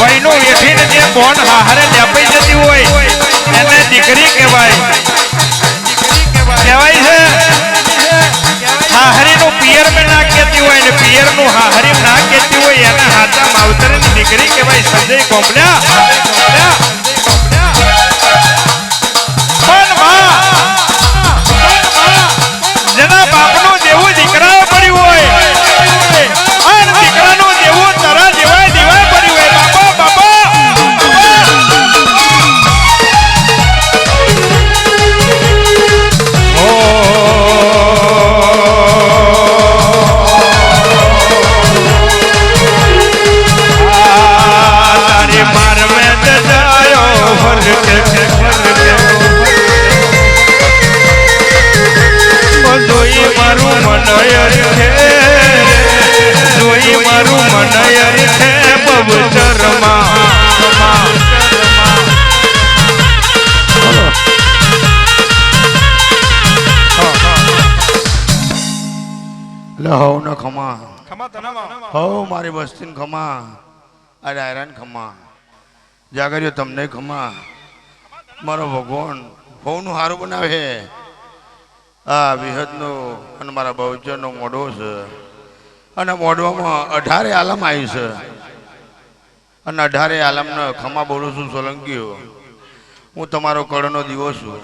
ભાઈનું વેઠીને જે બોન હારે લેપાઈ જતી હોય એને દીકરી કહેવાય છે હાહરીનું પિયર में ના કહેતી હોય ને પિયરનું હાહરી ના કહેતી હોય એના હાથા માવતરની દીકરી કહેવાય સંજય કોંબલ્યા જેના બાપનું દેવું દીકરા પડ્યું હોય અને દીકરાનું દેવું તારા જેવા દીવા પડ્યું હોય બાપા મારી વસ્તી ખમા આ ડાયરાન ખમા જાગર્યો તમને ખમા મારો ભગવાન હોનું સારું બનાવે આ વિહદનો અને મારા બહુચરનો મોઢો છે અને મોઢવામાં 18 આલમ આવી છે અને 18 આલમને ખમા બોલું છું સોલંકીઓ હું તમારો કળનો દીવો છું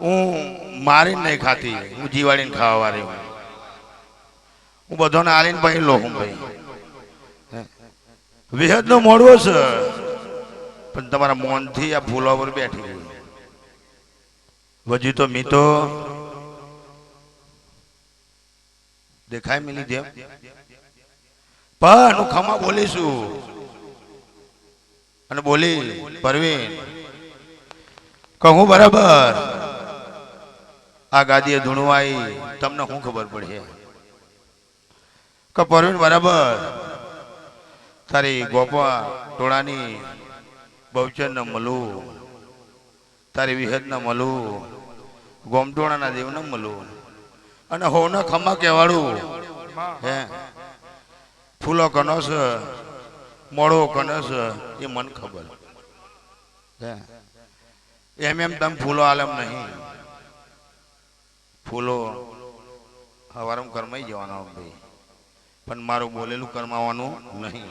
હું મારીને નહીં ખાતી હું જીવાડીને ખાવા વાળી હું બધાને આલીને ભાઈ લો હું ભાઈ વિહદ નો મોડવો છે પણ તમારા મોનથી આ ફૂલો પર બેઠી વજી તો મીતો દેખાય મિલી જેમ પણ હું ખમા બોલીશું અને બોલી પરવીન કહું બરાબર આ ગાદીએ ધૂણવાઈ તમને શું ખબર પડે કે પરવીન બરાબર તારી ગોપા ટોળાની બહુચરને મળું તારી વિહદને મળું ગોમટોળાના દેવને મળું અને હોને ખમા કહેવાડું હે ફૂલો કનો છે મોડો કનો છે એ મને ખબર એમ તમે ફૂલો આલમ નહીં ફૂલો હવારમ કરમાઈ જવાના ભાઈ પણ મારું બોલેલું કરમાવાનું નહીં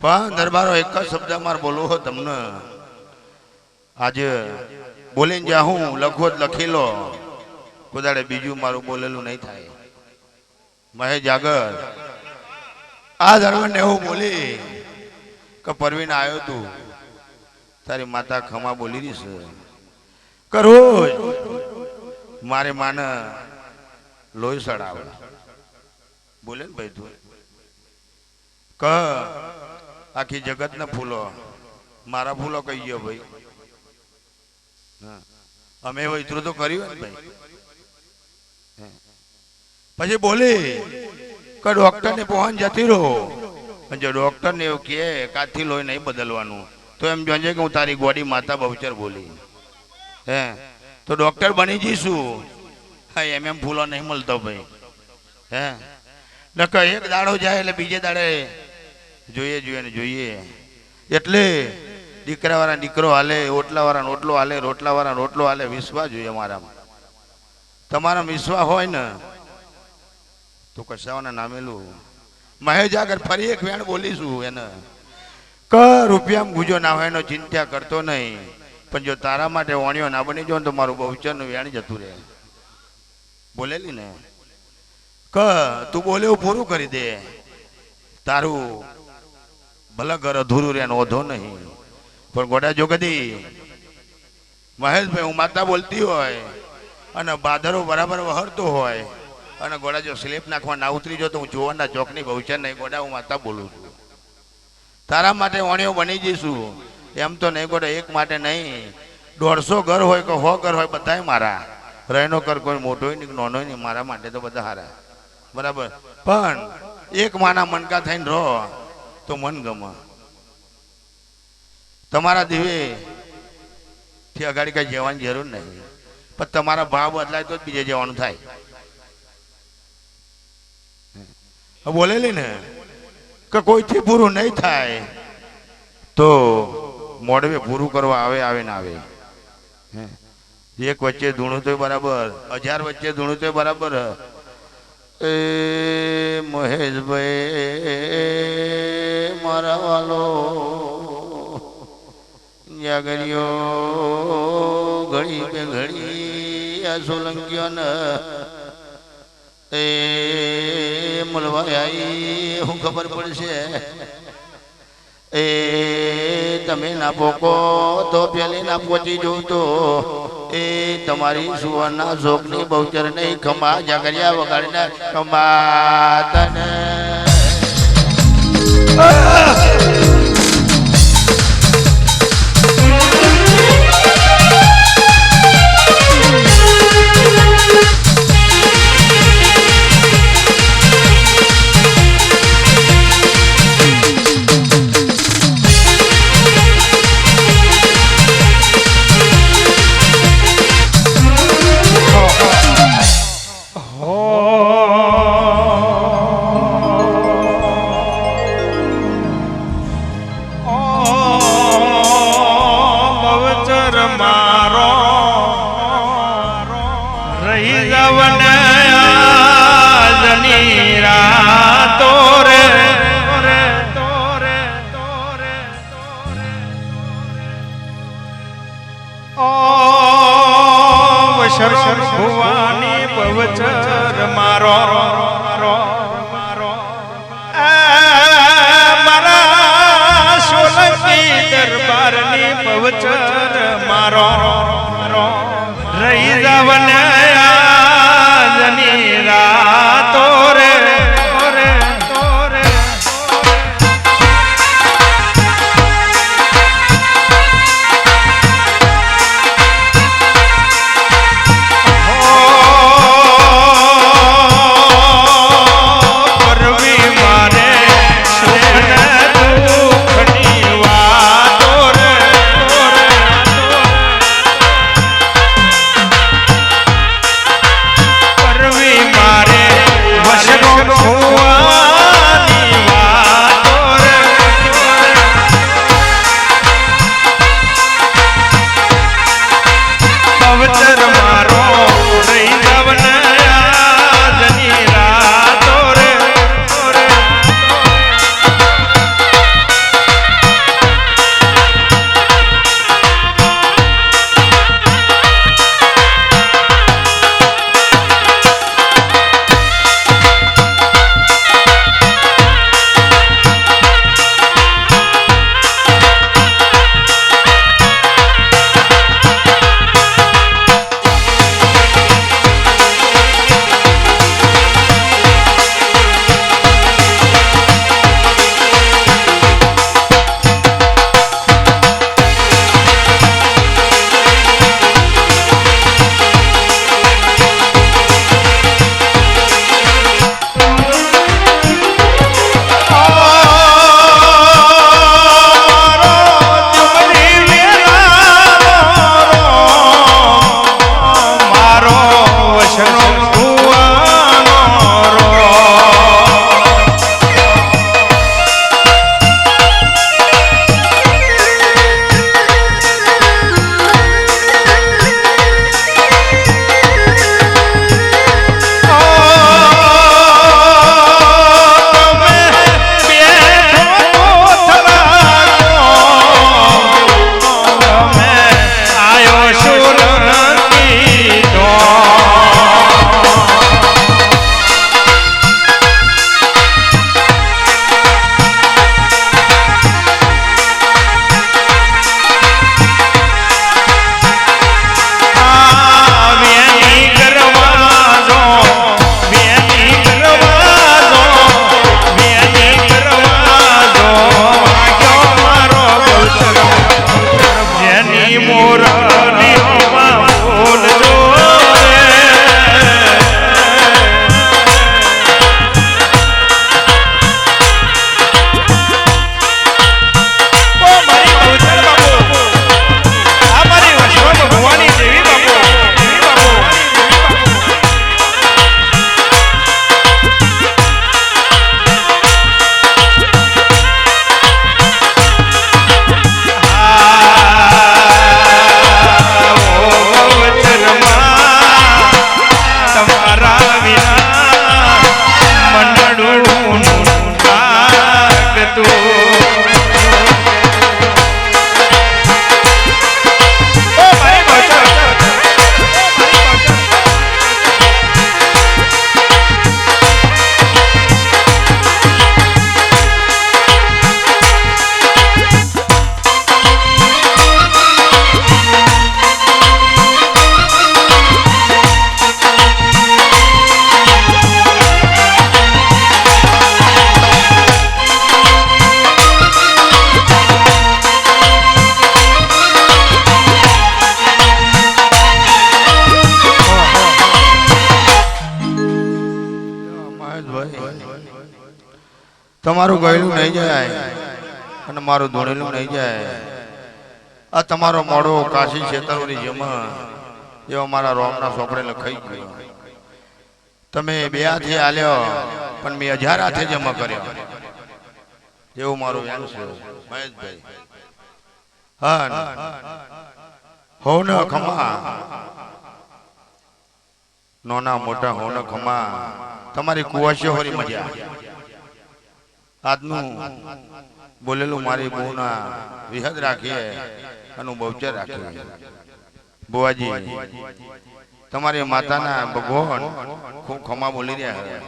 પણ દરબારો એક જ શબ્દ મારે બોલવો હોય તમને આજે બોલીને જાઉં લખો લખી લો કોદાડે બીજું મારું બોલેલું નહીં થાય મહે જાગર આ દરબારને એવું બોલી કે પરવીન આવ્યો તું તારી માતા ખમા બોલી રહી છે કરોજ મારે માને લોહી સડાવે બોલે ને ભાઈ તું ક આખી જગત ને ફૂલો મારા ફૂલો કહી ગયો ભાઈ અમે વૈતરું તો કર્યું ને ભાઈ પછી બોલી કે ડોક્ટર ને પહોંચ જતી રહો જો ડોક્ટર ને એવું કહે કાથી લોહી નહીં બદલવાનું તો એમ જોજે કે હું તારી ગોડી માતા બહુચર બોલી હે તો ડોક્ટર બની જઈશું હા એમ ફૂલો નહીં મળતો ભાઈ હે નકર એક દાડો જાય એટલે બીજે દાડે જોઈએ ને જોઈએ એટલે દીકરા વાળા દીકરો હાલે ઓટલા વાળા ઓટલો હાલે રોટલા વાળા રોટલો હાલે વિશ્વાસ જોઈએ મારામાં તમારા વિશ્વાસ હોય ને તો કશાઓને નામેલું મહેજ આગળ ફરી એક વેણ બોલીશું એને ક રૂપિયામાં ગુજો ના હોય એનો ચિંતા કરતો નહીં પણ જો તારા માટે વાણીઓ ના બની જો તો મારું બહુચરનું વેણ જતું રહે બોલેલી ને ક તું બોલે પૂરું કરી દે તારું ભલે ઘર અધૂરું રે ઓધો નહીં પણ ગોડા જો કદી મહેશભાઈ હું માતા બોલતી હોય અને બાદરો બરાબર વહરતો હોય અને ગોડા જો સ્લીપ નાખવા ના ઉતરી જો તો હું જોવાના ચોકની બહુચર નહીં ગોડા હું માતા બોલું છું તારા માટે વાણીઓ બની જઈશું એમ તો નહીં ગોડા એક માટે નહીં 150 ઘર હોય કે 100 ઘર હોય બધાય મારા રહેનો કર કોઈ મોટો નહીં નાનો નહીં મારા માટે તો બધા હારા બરાબર પણ એક માના મનકા થઈને રહો તો મન ગમે તમારા દીવે થી અગાડી કઈ જવાની જરૂર નહીં પણ તમારા ભાવ બદલાય તો જ બીજે જવાનું થાય બોલેલી ને કે કોઈથી પૂરું નહીં થાય તો મોડવે પૂરું કરવા આવે ને આવે. એક વચ્ચે ધૂણું તો બરાબર, 1000 વચ્ચે ધૂણું તો બરાબર. એ મહેશભાઈ મારા વાલો જાગરિયો ઘડી બે ઘડી આ સોલંકીઓ ને એ મળવા આવી હું ખબર પડશે. એ તમે ના પોકો તો પેલી ના પહોંચી જવું તો એ તમારી સુવર્ણા શોકની બહુચર નહીં ખમા જાગરિયા વગાડીને ખમા તને ભુવાની પવચર મારો મારા સોલંકી દરબારની પવચર મારો રહી જવને આજની રાતો રે તમારું ગયેલું નહીં જાય અને મારું ધોળેલું નહીં જાય. આ તમારો મોડો કાશી છેતરોની જમા એવો મારા રોમના સોપડે લખાઈ ગયો. તમે 2 હાથે આલ્યો પણ મેં 1000 હાથે જમા કર્યો. એવું મારું વ્યાન છે મહેશભાઈ. હા હો ને ખમા નોના મોટા હો ને ખમા તમારી કુવાશી હોરી મજા. આજનું બોલેલું મારી બહુના વિહદ રાખીએ અને બહુચર રાખીએ. બુવાજી તમારી માતાના ભગવાન ખૂબ ખમા બોલી રહ્યા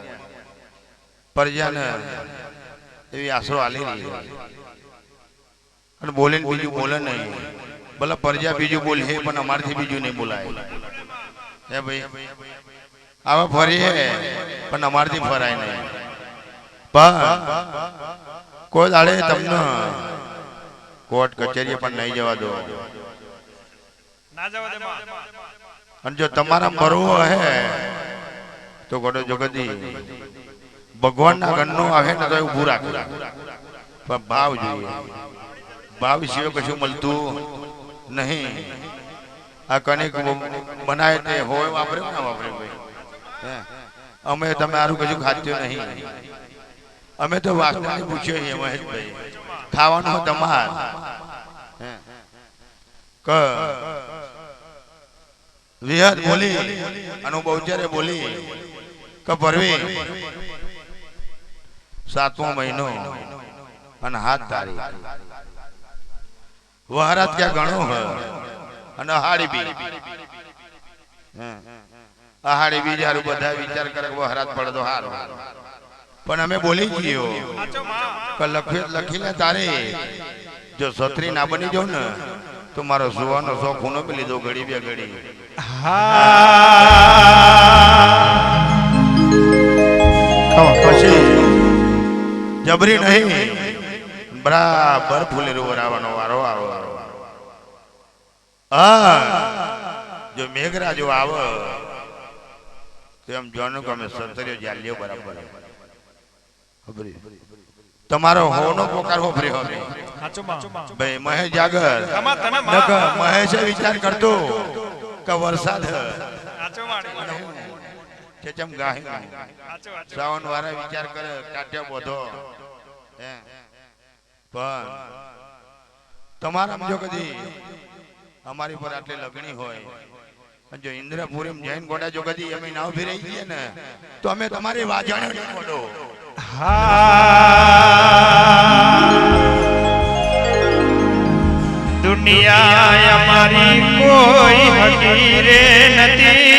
પરજાને એવી આશરો આલી રહી અને બોલે બીજું બોલે નહીં. ભલે પરજા બીજું બોલે પણ અમારથી બીજું નહીં બોલાય. હે ભાઈ આવા ફરીએ પણ અમારથી ફરાય નહીં. પણ કોઈ દાડે તમને કોર્ટ કચેરીએ પણ નહીં જવા દો. અને જો તમારા બરવો હે તો ગોડો જગદી ભગવાનના ઘરનો આવે ને તો ઊભું રાખે. પણ ભાવ જોઈએ. ભાવ સિવાય કશું મળતું નહીં. આ કણિક બનાય તે હોય વાપરે ના વાપરે ભાઈ. અમે તમે આરું કશું ખાધ્યું નહીં. અમે તો વાસણાની પૂછ્યો છીએ મહેશભાઈ. ખાવાનું તમાર વિહદ બોલી અને બહુચરે બોલી કે પરવી 7મો મહિનો અને 7 તારીખ વહરાત ક્યાં ગણો હોય અને અહાડી બીજ. અહાડી બીજ હારું બધા વિચાર કરે વહરાત પડે તો હારું. પણ અમે બોલી ગયો કે લખી લે તારે જો છત્રી ના બની જાવ ને તો મારો સુવાનો શોખ હું ન લીધો ઘડી 2 ઘડી. પછી જબરી નહીં બરાબર ફૂલેરું વરાવાનો વારો આવો. હા જો મેઘરાજો આવે તો એમ જોવાનું કે અમે સતરીઓ જાલ્યો બરાબર. તમારો હોનો પોકાર હો ફરી હવે ભાઈ મહેશ જાગર મહેશ વિચાર કરતો કે વરસાદ ચમ ગાહી શ્રાવણ વાળા વિચાર કરે કાટ્યો બોધો. પણ તમારા જો કદી અમારી પર આટલી લગણી હોય જો ઇન્દ્રપુરી જૈન ગોડા જો કદી અમે નાવ ફેરાઈ ગઈએ ને તો અમે તમારી વાજાણી ગોડો. દુનિયા અમારી કોઈ હકી રે નથી.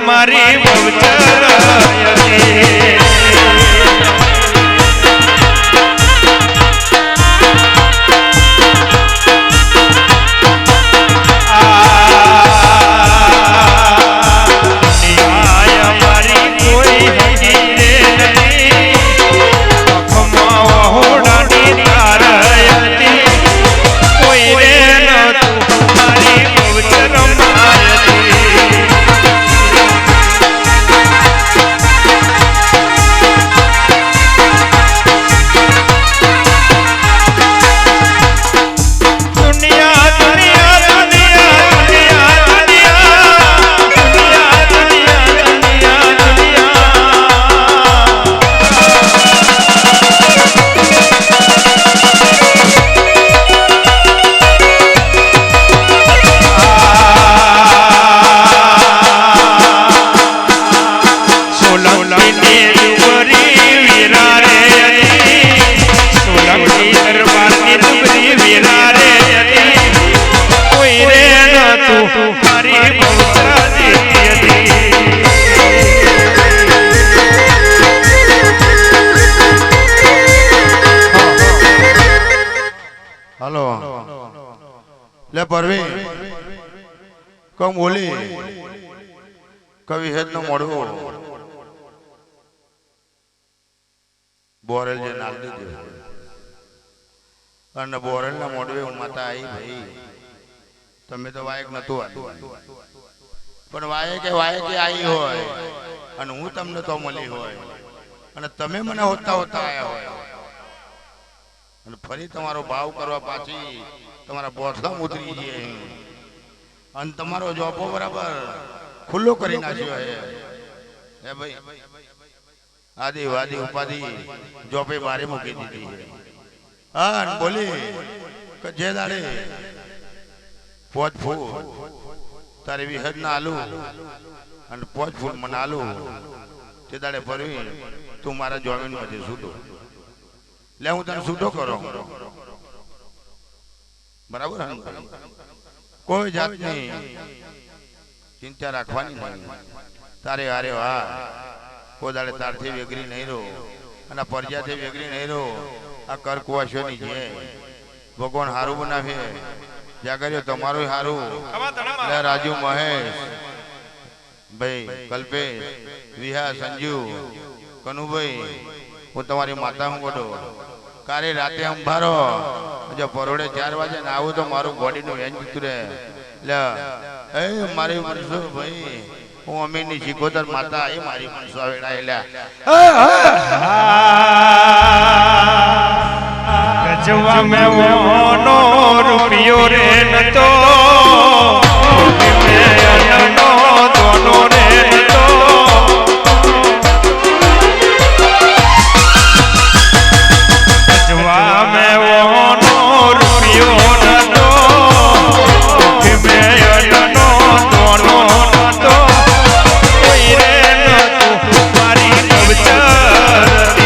મારી બહુચર લે પરવી કમ બોલી કવિ હેદ નો મોડવો બોરેલ જે નાલ દીધું અને બોરેલ ના મોડવે હું માતા આવી ભાઈ તમે તો વાયક નતું આપ્યું પણ વાયકે આવી હોય અને હું તમને તો મળી હોય અને તમે મને હોતા આવ્યા હોય અને ફરી તમારો ભાવ કરવા પાછી તમારા બોથલા ઉતરી જઈએ અને તમારો જોપો બરાબર ખુલ્લો કરી નાખ્યો હે ભાઈ આદિ વાદી ઉપાધિ જોપે બારે મૂકી દીધી હા અને બોલી કે જે દાડે પોચ ફૂલ તારી વિહદ ના આલુ અને પોચ ફૂલ મને આલુ તે દાડે ફરવી તું મારા જમીન માંથી છૂટો લે હું તને છૂટો કરો બરાબર કોઈ જાતની ચિંતા રાખવાની નહીં તારે અરે વાહ કોઈ દાડે તારથી વેગરી નહીં રહો અને પરજાથી વેગરી નહીં રહો આ કરકુવાશોની છે ભગવાન હારું બનાવે જાગર્યો તમારું હારું લે રાજુ મહેશ ભાઈ કલ્પેશ વિહા સંજુ કનુભાઈ હું તમારી માતા હું બોલો કાલે રાતે અંભારો જો પરોડે 4 વાગે ને આવું તો મારું બોડીનું વેન જતું રહે લે એ મારી મનસો ભાઈ હું અમીની શીખોતર માતા એ મારી મનસો વેડાયેલા ગજવા મે ઓનો રૂપિયો રે નતો મે અનનો દોનો રે નતો ગજવા મે ઓનો રૂપિયો નતો મે અનનો દોનો નતો કોઈ રે નતો મારી બવચરતી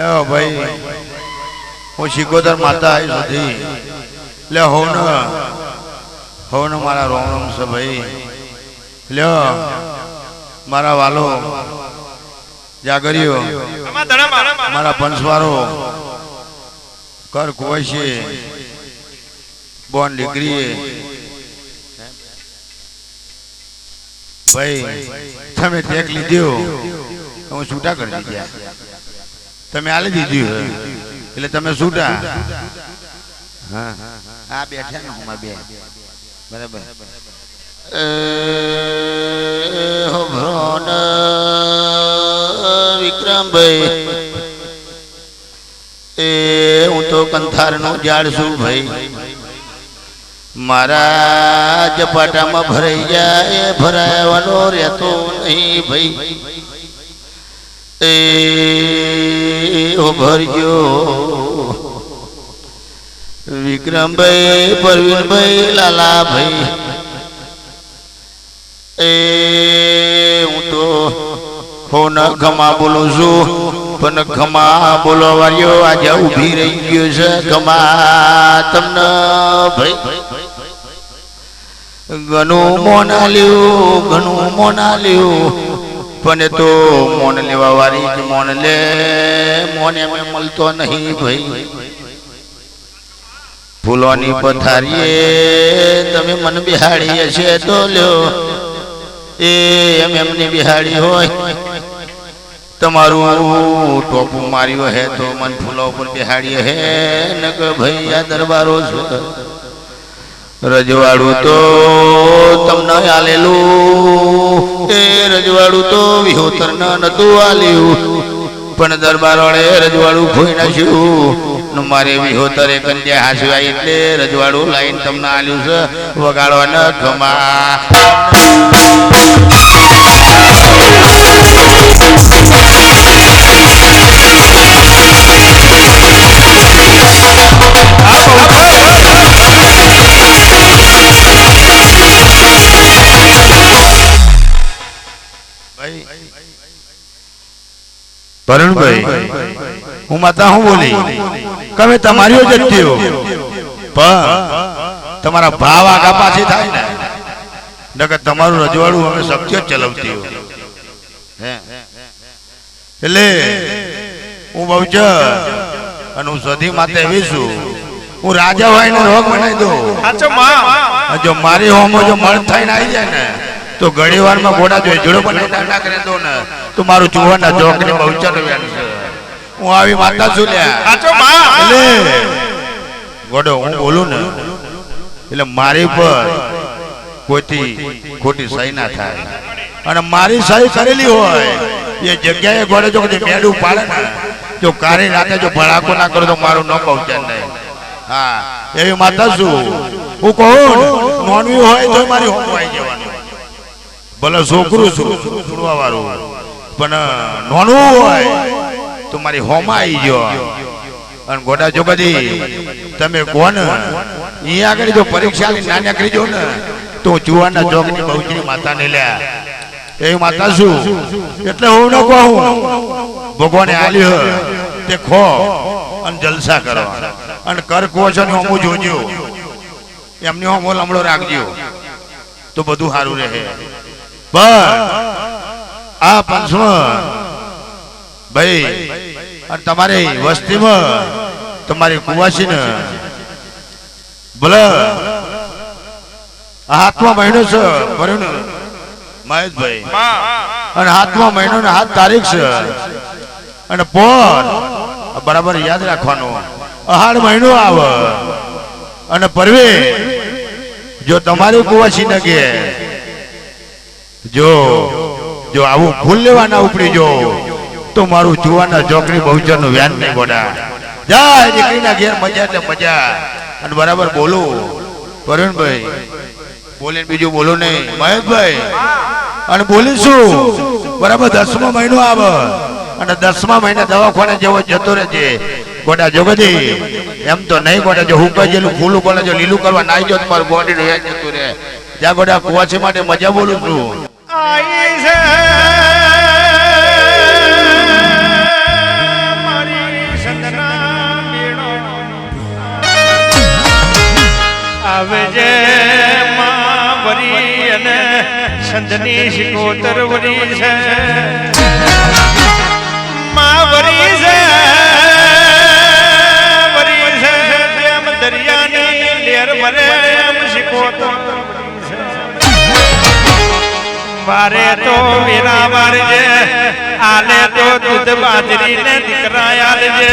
લ્યો ભાઈ હું શિકોતર માતા આવી સુધી લે હોવ ને મારા રોમ રોમ છે ભાઈ લ્યો મારા વાલો જાગરીઓ મારા પંચવારો કર કુવાશી બોન દીકરી ભાઈ તમે ટેક લીધો હું છૂટા કરી દીધા તમે આલી દીધું એટલે તમે છૂટા હા આ બેઠા ને હું બે બરાબર ભ્રોન વિક્રમભાઈ એ હું તો કંથારનો ઝાડ છું ભાઈ મારા ઝપાટામાં ભરાઈ જાય ભરાવાનો રહેતો નહીં ભાઈ એ ભરજો વિક્રમભાઈ પરવીનભાઈ લાલાભાઈ એ હું તો ફોન ખમા બોલું છું પણ ખમા બોલવા વાળ્યો આજે ઊભી રહી ગયો છે ખમા તમને ભાઈ ઘણું મોના લ્યું પણ એ તો મોન લેવા વાળી જ મોન લે મોન એમને મળતો નહીં ભાઈ ફૂલોની પથારીએ તમે મન બિહાડી હશે તો લ્યો એમની બિહાડી હોય તમારું ટોપું માર્યું હે તો મન ફૂલો ઉપર બિહાડી હે ન કે ભાઈ આ દરબારો છે રજવાડું તો તમને આલેલું એ રજવાડું તો વિહોતર નતું આલ્યું પણ દરબારોએ રજવાડું ખોઈ નાખ્યું મારે વિહોતરે કન્યા હાસવાય એટલે રજવાડું લાઈન તમને આલ્યું છે વગાડવાના ખમા ભરણભાઈ હું માતા હું બોલી કમે તમારી જ થયો પણ તમારા ભાવ આગા પાછી થાય ને નકર તમારું રજવાડું અમે શક્ય ચલાવતી હે એટલે હું બહુચર અને હું સધી માતે એવી છું હું રાજા હોય ને રોગ બનાવી દઉં જો મારી હોમો જો મળ થઈને આવી જાય ને તો ઘણી વાર માં ઘોડા જોઈ જોડો બનાવી દાંડા કરી દો ને તો મારું ચુવાના જોક ને બહુચર હું આવી માતા છું લ્યા એટલે ગોડો હું બોલું ને એટલે મારી પર કોઈથી ખોટી સહી ના થાય અને મારી સહી કરેલી હોય એ જગ્યાએ ગોડે જો મેડું પાડે ને જો કારી રાતે જો ભડાકો ના કરો તો મારું ન પહોંચે નહીં હા એવી માતા છું હું કહું નોનવી હોય તો મારી હોમ આવી જવાનું ભલે છોકરું છું છોડવા વાળું પણ નોનવું હોય તો મારી હોમાં આવી ગયો અને ગોડા જો કદી તમે કોણ અહીંયા આગળ જો પરીક્ષા નાના કરી જો ને તો ચુવાના ચોકની બહુચરી માતાને લ્યા એવી માતા છું એટલે હું ન કહું ભગવાને આલ્યું તે ખો અને જલસા કરો અને કર કોશન હોમું જોજો એમની હોમો લમડો રાખજો તો બધું સારું રહે પણ આ પંચમાં ભાઈ અને તમારી વસ્તીમાં તમારી કુવાસીને ભલે હાથમાં મહિનો છે ભર્યું મહેશભાઈ અને હાથમાં મહિનો ને 7 તારીખ છે અને પણ બરાબર યાદ રાખવાનું અહાડ મહિનો આવે અને પરવે જો તમારી કુવાસી ન કે જો આવું ફૂલ લેવાના ઉપડી જો તો મારું જુવાના ચોકડી બહુચર નું વ્યાન નહીં ગોડા જાય દીકરીના ઘેર મજા એટલે મજા અને બરાબર બોલું પરવીનભાઈ બોલીને બીજું બોલું નહીં મહેશભાઈ અને બોલીશું બરાબર 10મો મહિનો આવે અને 10મા મહિને દવાખાને જેવો જતો રહેજે ગોડા જોગદી એમ તો નહીં ગોડા જો હુકાઈ ગયેલું ફૂલું બોલે જો લીલું કરવા નાઈ જો તમારું બોડી નું યાદ જતું રહે જ્યાં ગોડા કુવાસી માટે મજા બોલું છું આઈ છે મારી સંદની શિકોતર વરી છે માં વરી છે જેમ દરિયાની લેર ભરે એમ શિકોતર વારે તો વેરા વારજે આલે તો દૂધ બાજરી ને દીકરા આલજે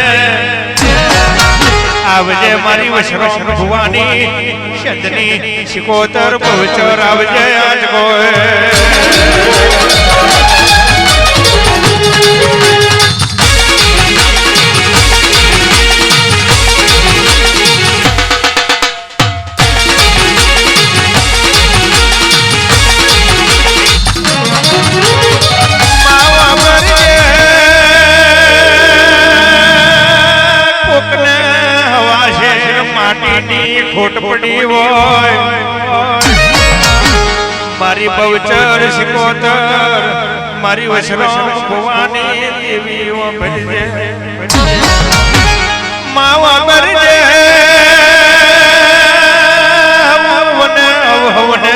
આવજે મારી વશરો ભુવાની શંદની શિકોતર બહુચર આવજે આજ ખોટ પડી હોય મારી બહુચર શિકોતર મારી વશરામ ભવાની દેવીઓ ભજે માવા મરજે હવને હવને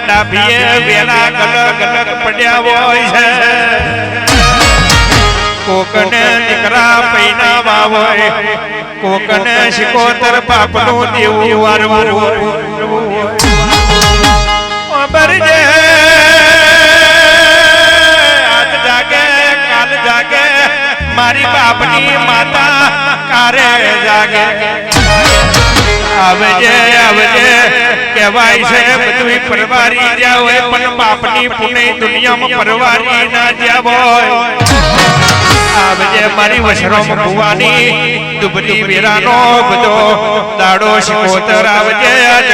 ડાભીએ વેલા ગલગ ગલગ પડ્યા હોય છે કોકને દીકરા પૈના હોય કોકને શિકોતર બાપનું દેવું વારવું બરજે આજ જાગે કાલ જાગે મારી બાપની માતા કારે જાગે આવજે આવજે કહેવાય છે બધું પરવારી જ્યાં હોય પણ બાપની પુણે દુનિયામાં પરવારી ના જ્યાં હોય આવજે મારી વશરામ ભુવાની દુબરી વેરાનો બધો દાડો શિકોતર આવજે આજ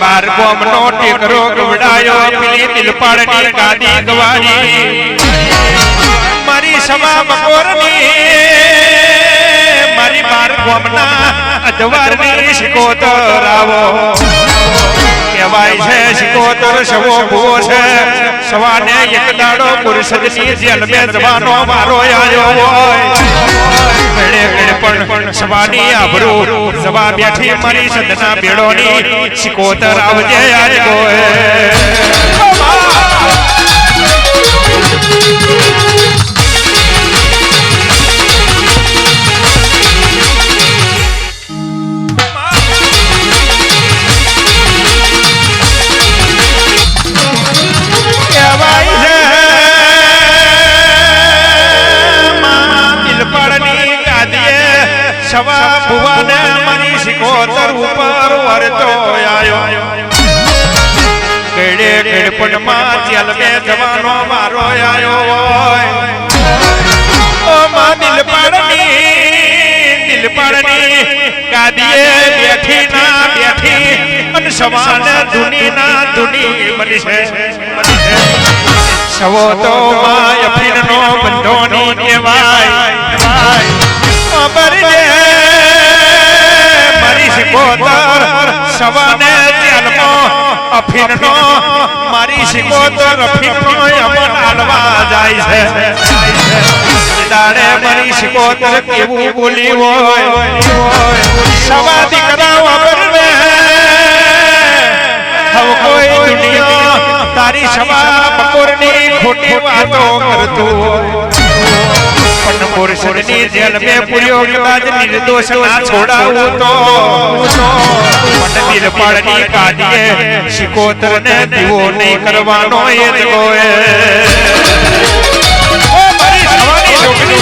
બાર ગોમનો ટેકરો ગવડાયો પેલી દિલપાડની ગાદી ગવારી મારી સભા બપોરની મારી બાર ગોમના અજવારની શિકોતર આવો કહેવાય છે શિકોતર સવો ભૂવો છે સવાને એક દાડો પુરુષની જેલ મે જવાનો મારો આયો હોય પણ સવાની આબરૂ સવા બેઠી મારી સદના બેડોની શિકોતર આવજે આજ સવા ભુવાને મારી શિકોતર ઉપર વરતો આયો કેડે કેડપણમાં જેલ મે જવાનો મારો આયો હોય ઓ માં દિલપાડની ગાદીએ બેઠી ના બેઠી અને સવાને ધુની ના ધુની બની છે સવો તો માં અફીનનો બંધોની કહેવાય બરજે મારી શિકોતર સવાને જેલમાં અફીનનો મારી શિકોતર અફીનનો અમન આલવા જાય છે દાડે મારી શિકોતર કેવું બોલી હોય સવા દીકરા વગરને હવે કોઈ દુનિયા તારી સવા બપોરની ખોટી વાતો કરતું પણ પુરુષની જેલ મે પૂર્યો કદાચ નિર્દોષ ના છોડાવું તો પણ દિલપાડની ગાદીએ શિકોતર ને દીવો નહીં કરવાનો એ જ ગોએ ઓ મારી સવાની જોગણી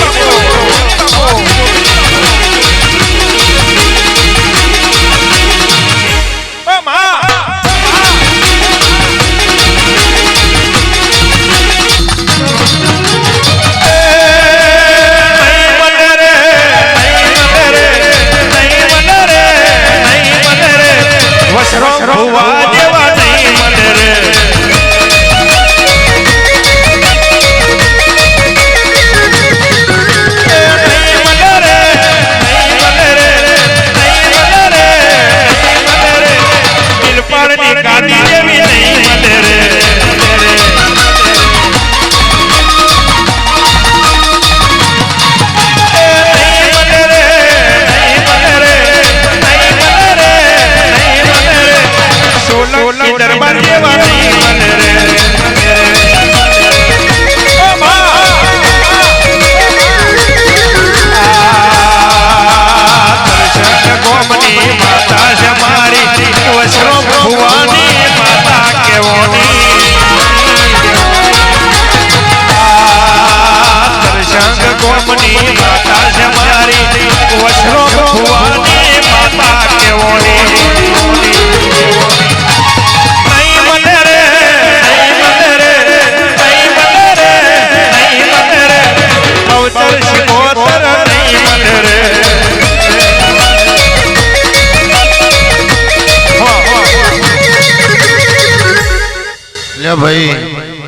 ભાઈ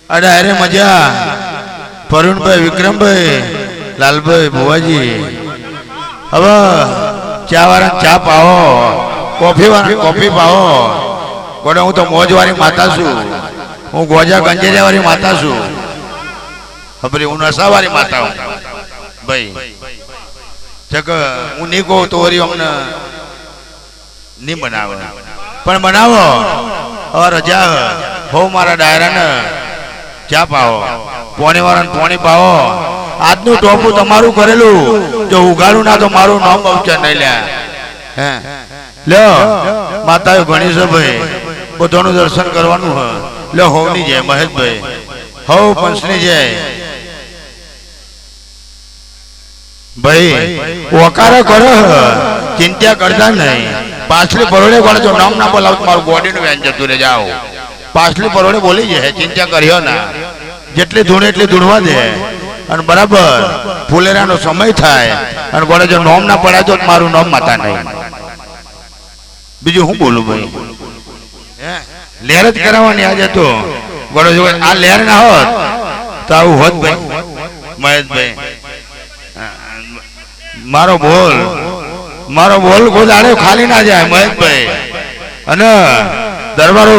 અરે અરે મજા પરુણભાઈ વિક્રમભાઈ લાલભાઈ ભુવાજી હવે ચા વાળા ચા પાવો કોફી વાળા કોફી પાવો ગોડે હું તો મોજવાળી માતા છું હું ગોજા ગંજેરિયા વાળી માતા છું હવે હું નશાવાળી માતા હું ભાઈ ચક હું નહીં કહું તો વળી અમને નહીં બનાવે પણ બનાવો હવે રજા હો મારા ડાયરાને ચા પાવો પોણી વાળાને પોણી પાવો આજનું ટોપું તમારું કરેલું જો ઉગાડું ના તો મારું નામ બહુચર નહીં લ્યા હે લ્યો માતાઓ ઘણી છે ભાઈ બધાનું દર્શન કરવાનું હ લ્યો હોવની જય મહેશભાઈ હવ પંચની જય ભાઈ વકારો કરો ચિંતા કરતા નહીં પાછલી પરોડે કોણે જો નામ ના બોલાવ મારું બોડીનું વેન જતું રહે જાઓ પાછલી પરોડે બોલી જાય ચિંતા કર્યો ના જેટલી ધૂણે એટલી ધૂણવા દે અને બરાબર ફુલેરાનો સમય થાય અને કોણે જો નોમ ના પડાય તો મારું નામ માતા નહીં બીજું હું બોલું ભાઈ લહેર જ કરાવવાની આજે તો ગોળો જો આ લહેર ના હોત તો આવું હોત ભાઈ મહેશભાઈ મારો બોલ કોઈ દાડે ખાલી ના જાય મહેશભાઈ અને દરબારો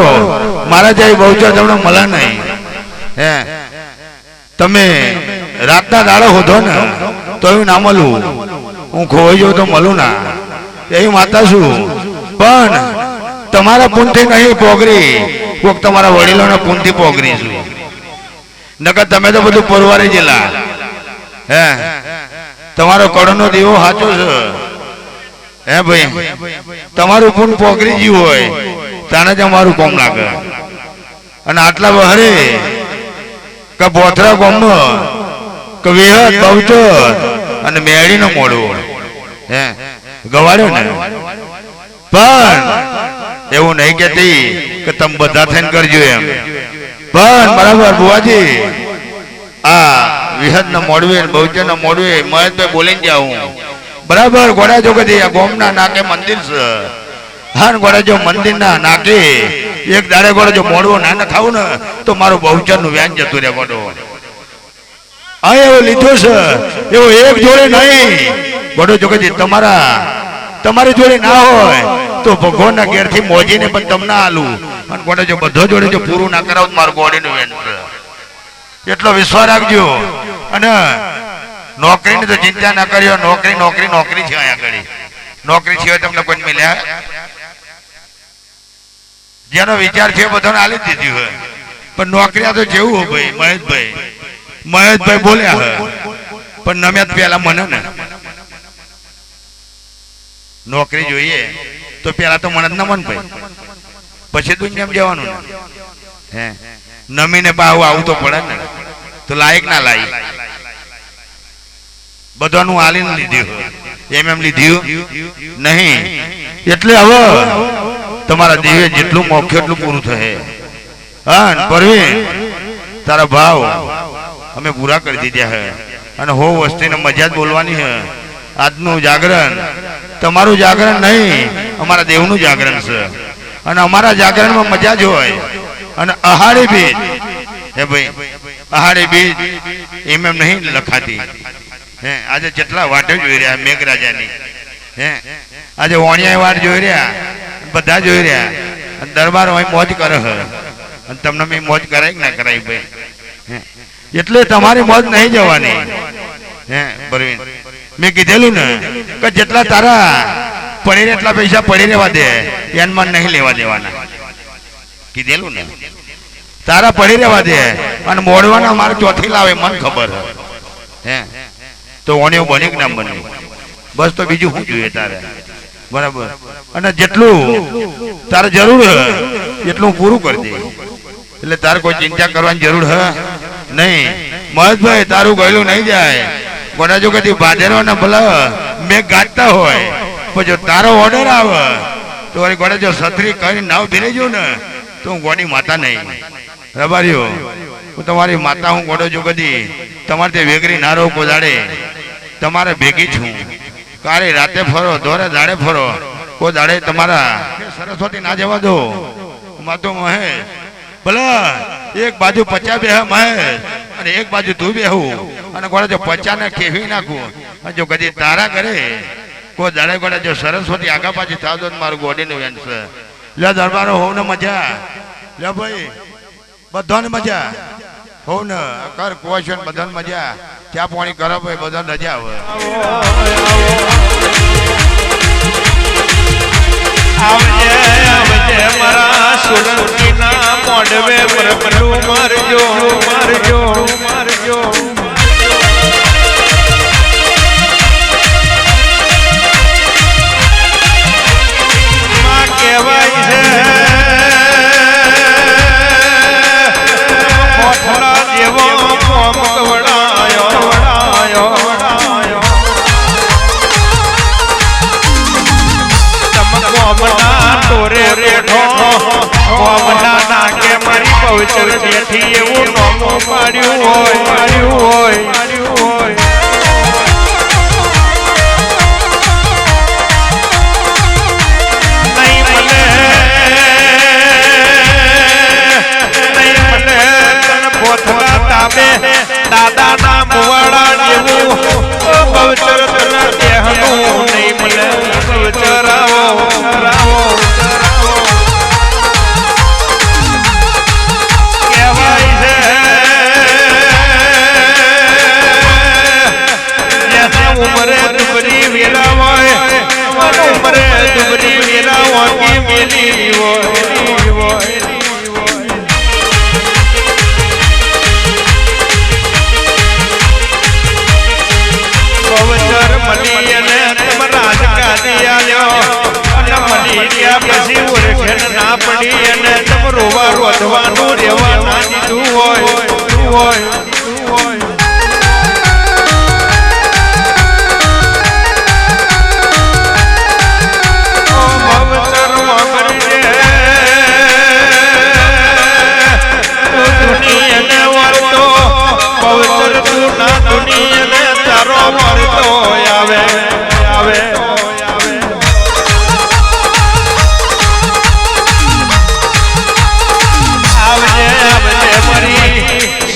મારા જાય બહુચર તમને મળે નહીં હે તમે રાતના દાડો હોધો ને તો એવું ના મળું હું ખોવાઈ જાઉં તો મળું ના એવી માતા છું પણ તમારા પુનથી નહીં પોગરી કોક તમારા વડીલોના પુનથી પોગરી છું નકર તમે તો બધું પરવારી જેલા હે તમારો કડનો દીવો સાચો છે હે ભાઈ તમારું પૂન પોગરી ગયું હોય તાને જ અમારું કોમ લાગે અને આટલા બહરે કે બોથરા કોમનો કે વિહત બહુચર અને મેળીનો મોડું હે ગવાડ્યો ને પણ એવું નહીં કહેતી કે તમે બધા થઈને કરજો એમ પણ બરાબર બુવાજી આ વિહત ના મોડવે બહુચર ના મોડવે મહેશભાઈ બોલીને જાઉં બરાબર ગોડા જો કદી આ ગોમના નાકે મંદિર છે હા ગોડા જો મંદિર ના નાકે એક દાડે ગોડા જો મોડવો ના ખાવું ને તો મારું બહુચર નું વ્યાન જતું રે ગોડો આ એવો લીધો છે એવો એક જોડે નહીં ગોડો જો કદી તમારી જોડે ના હોય તો ભગવાનના ઘેરથી મોજીને પણ તમને આલું અને ગોડો જો બધો જોડે જો પૂરું ના કરાવું મારું ગોડીનું વેન છે એટલો વિશ્વાસ રાખજો અને નોકરીની તો ચિંતા ના કર્યો નોકરી છે અહીંયા આગળ નોકરી સિવાય તમને કોઈ મળ્યા જેનો વિચાર છે બધાને આલી દીધી હોય પણ નોકરી તો જેવું હોય ભાઈ મહેશભાઈ બોલ્યા હોય પણ નમ્યા પેલા મને ને નોકરી જોઈએ તો પેલા તો મને જ ન મન ભાઈ પછી દુનિયામાં જવાનું હે નમીને પાવું આવું તો પડે ને તો લાયક ના લાયક બધાનું આલીને લીધું એમ લીધું નહીં એટલે હવે તમારા દેવે જેટલું મોખ્યું એટલું પૂરું થશે હા પરવીન તારા ભાવ અમે પૂરા કરી દીધા હે અને હો વસ્તીને મજા જ બોલવાની હે આજનું જાગરણ તમારું જાગરણ નહીં અમારા દેવનું જાગરણ છે અને અમારા જાગરણમાં મજા જ હોય અને અહાડી બીજ હે ભાઈ અહાડી બીજ એમ નહીં લખાતી હે આજે જેટલા વાટો જોઈ રહ્યા મેઘરાજાની હે આજે ઓણિયા વાટ જોઈ રહ્યા બધા જોઈ રહ્યા દરબાર હોય મોજ કરે હે અને તમને મેં મોજ કરાય કે ના કરાય ભાઈ એટલે તમારી મોજ નહીં જવાની હે પરવીન મેં કીધેલું ને કે જેટલા તારા પડીને એટલા પૈસા પડી રહેવા દે એનમાં નહીં લેવા દેવાના કીધેલું ને તારા પડી રહેવા દે અને મોડવાના મારે ચોથી લાવે મને ખબર હે તો ઓને બને કે ના બને બસ તો બીજું શું જોઈએ તારે બરાબર અને જેટલું તારે જરૂર હે એટલું પૂરું કરી દે એટલે તારે કોઈ ચિંતા કરવાની જરૂર હે નહીં મહેશભાઈ તારું ગયેલું નહીં જાય ગોડા જો કદી ભાદેરો ને ભલા મેં ગાજતા હોય પણ જો તારો ઓર્ડર આવે તો વળી ગોડા જો છત્રી કરીને નાવ ભીરી જઉં ને તો હું ગોડી માતા નહીં રબારીઓ હું તમારી માતા હું ગોડો જો કદી તમારે તે વેગરી ના રહો કોદાડે તમારે ભેગી છું કારે રાતે ફરો દોરે દાડે ફરો કોઈ દાડે તમારા સરસ્વતી ના જવા દો માતો મહે ભલે એક બાજુ 50 બેહ મહેશ અને એક બાજુ તું બેહું અને ગોળા જો 50 ને કેવી નાખું અને જો કદી તારા કરે કોઈ દાડે ગોળા જો સરસ્વતી આગા પાછી થાવ તો મારું ગોડીનું વેન છે લે દરબારો હોવ ને મજા લે ભાઈ બધાને મજા હોવ ને કર ક્વેશ્ચન બધાને મજા ચા પાણી કરો ભાઈ બધાને રજા આવે આવજે આવજે મારા સોલંકીના મોઢવે પરપલું મારજો મારજો મારજો માં કહેવાય છે મોઠલા જેવો મોમ કવડાયો વડાયો વડાયો મોમના ટોરે રેઠો મોમના નાકે મારી પવિત્ર જેથી એવું નોમો પાડ્યું હોય પાડ્યું હોય પાડ્યું હોય નહીં મને તન પોથલા તાબે દાદાના મુવાડા જેવું પવિત્ર તના દેહનું નહીં મને પવિત્ર ઉમરે દુબરી વેરા હોય ઉમરે દુબરી વેરા હોય મેલી હોય પવચર મળી અને તમ રાજ કાઢી આલ્યો અને મળી ગયા પછી ઓળખેણ ના પડી અને તમ રોવા રોધવાનું રેવા ના દીધું હોય હોય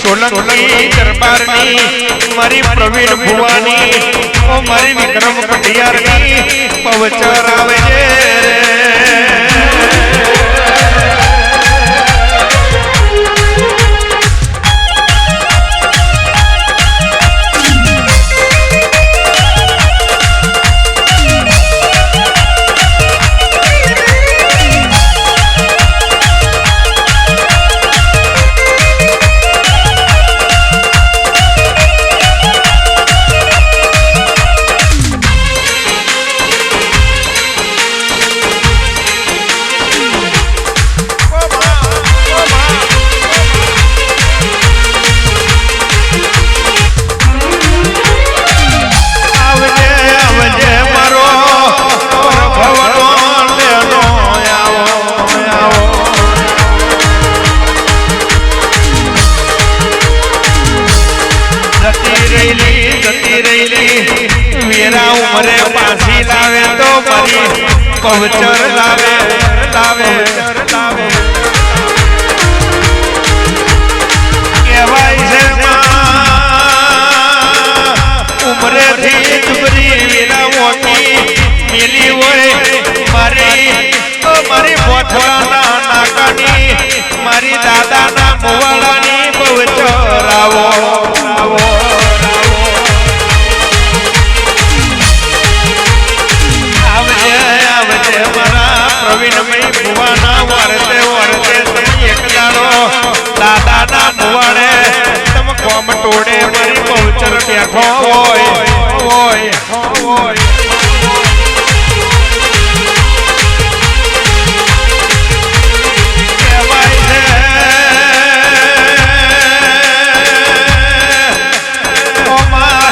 સોલંકી દરબારની મારી પ્રવીણ ભુવાની ઓ મારી વિક્રમ પટિયારની પવચર આવે છે ઉમરે પાછી લાવે તો મારી પવચર લાવે લાવે લાવે કહેવાય છે ઉમરે થી ડુબરી વેરાઓની મેલી હોય મારી મોઠવાના નાકાની મારી દાદાના મોવાળાની પવચર આવો આવો પ્રવીણભાઈ ભુવાના વરતે વરતે તમે એક દાડો દાદાના ભુવાડે તમે કોમ ટોડે મારી પવિત્ર બેઠો હોય હોય હોય કહેવાય છે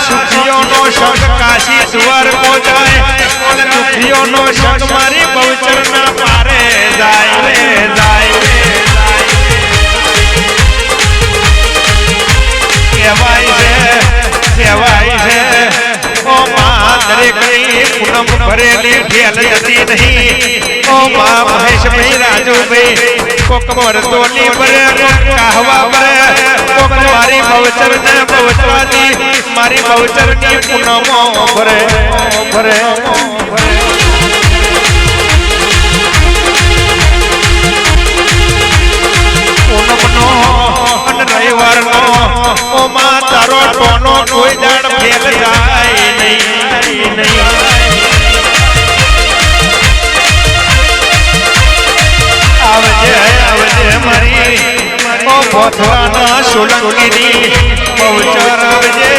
સુખીઓનો શબ્દ કાશી દ્વારકો જાય અને દુખીઓનો શબ્દ મારી પવિત્ર ના પારે જાય રે જાય કહેવાય છે પૂનમ ભરેલી ફેલ જતી નહીં ઓ મા મહેશભાઈ રાજુભાઈ કોક મરદોની ભરે કોક કાહવા ભરે કોક મારી બવચર ને બવચવાની મારી બવચરની પૂનમો ભરે ભરે પૂનમનો અને રવિવારનો ઓ મા તારો ટોનો કોઈ દાડ ફેલ જાય નહીં આવજે આવજે મારી ઓ ભોથવાના સોલંકીની બહુચર આવજે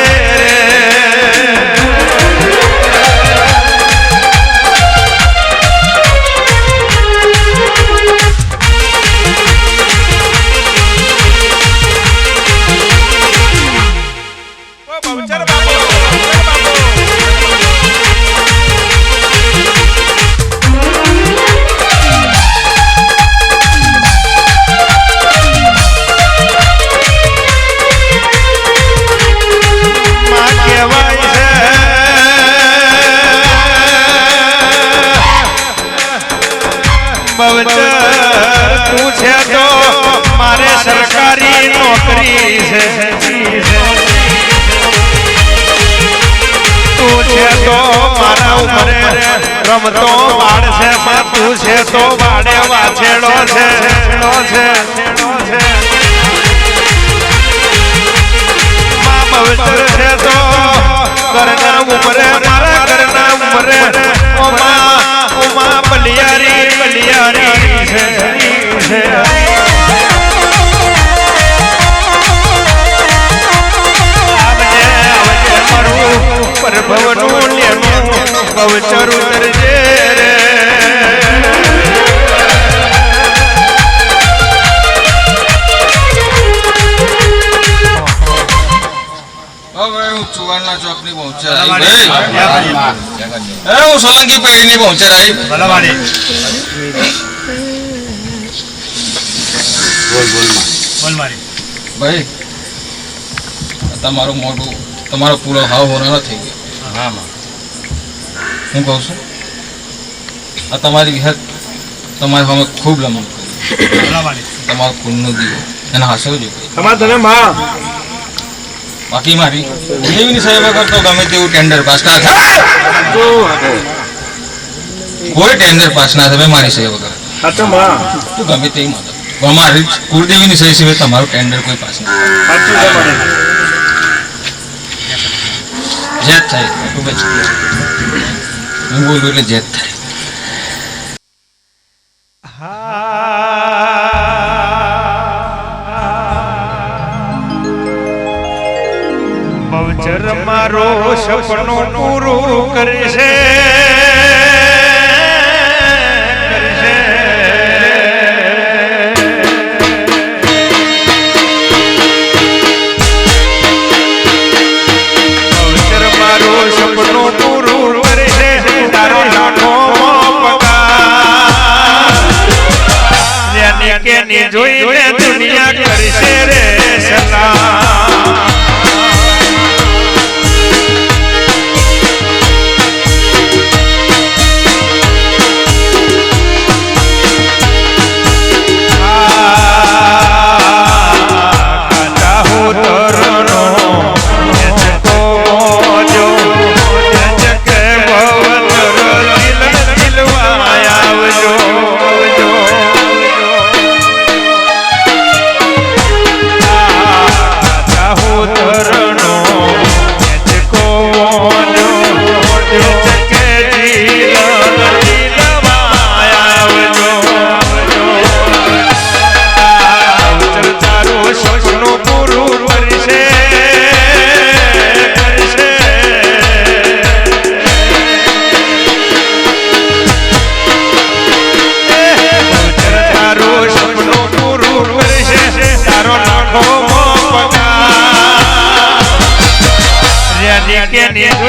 તું છે તો મારે સરકારી નોકરી છે તું છે તો મારા ઉમરે રમતો વાડ છે તું છે તો વાડે વાછેડો છે મા બવચર છે તો ઘરના ઉમરે મારા ઘરના ઉમરે ઓમા બલિયારી છે આવજે આવજે મારું પરભવનું લેનું બવચર ઉતરજે રે હું ચુવાડના ચોકની પહોંચે હું સોલંકી પેઢીની પહોંચે ભાઈ તમારું મોટું તમારો પૂરો હાવ હોનારો થઈ ગયો હું કહું છું આ તમારી વિહત તમારી સામે ખૂબ લમણ કરી તમારો ખૂનનો દીવો એને હાસવજો બાકી મારી દેવીની સેવા કરતો ગમે તેવું ટેન્ડર પાસ ના થાય કોઈ ટેન્ડર પાસ ના થાય મારી સેવા કરે તું ગમે તેવી મદદ અમારી કુળદેવીની સહી સિવાય તમારું ટેન્ડર કોઈ પાસ ના થાય જેત થાય ખૂબ જ હું બોલું એટલે જેત થાય બવચર મારો સપનું પૂરું કરશે બવચર મારો સપનું પૂરું કરશે તારો લાખો પગાર જેને કે ની જોઈને દુનિયા કરશે રે સલામ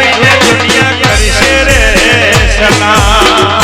દુનિયા કરશે રે સલામ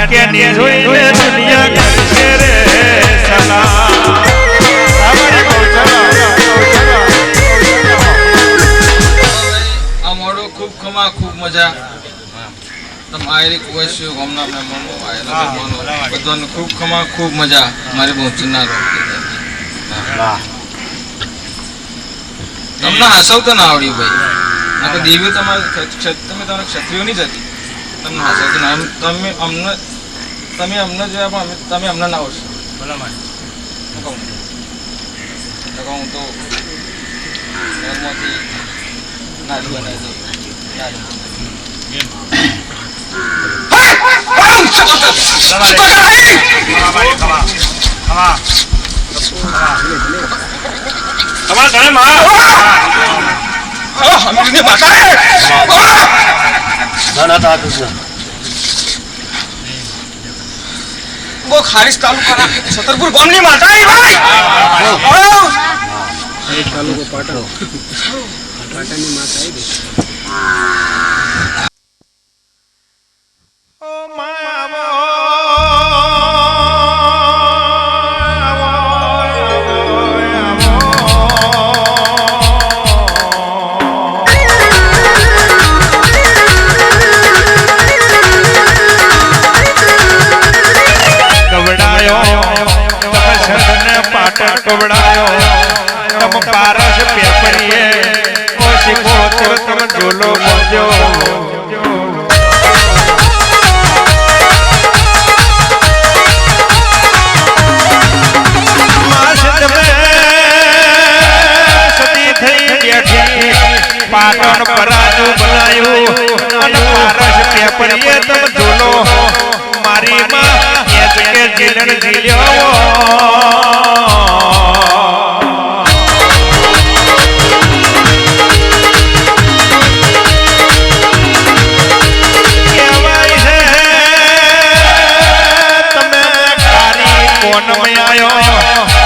કે ની જોઈને દુનિયા કરશે રે સલામ અમારી આ મોડો ખૂબ ખમા ખૂબ મજા તમારી કુવાસીઓ ગામના મહેમાનો આયેલા મહેમાનો બધાને ખૂબ ખમા ખૂબ મજા મારી પહોંચના તમને હસવતો ના આવડ્યું ભાઈ આ તો દેવી તમે તમારા ક્ષત્રિયોની જ હતી તમને હસવતો ના તમે અમને જોયા પણ તમે અમને ના ઓળખો હું તો ઘરમાંથી નાડી બનાવી દઉં ખારીજ તાલુકા છતરપુર ગામની માતા તાલુકો પાટણ પાટણની માતા પારસ પેપરીએ ઓછી કોતર તમે ઝોલો બોલ્યો સતી થઈ બેઠી પાટણ પરાજુ બનાયું અને પારસ પેપરીએ તમે ઝોલો મારી માં કે જીલણ જીલ્યો કોન માં આયો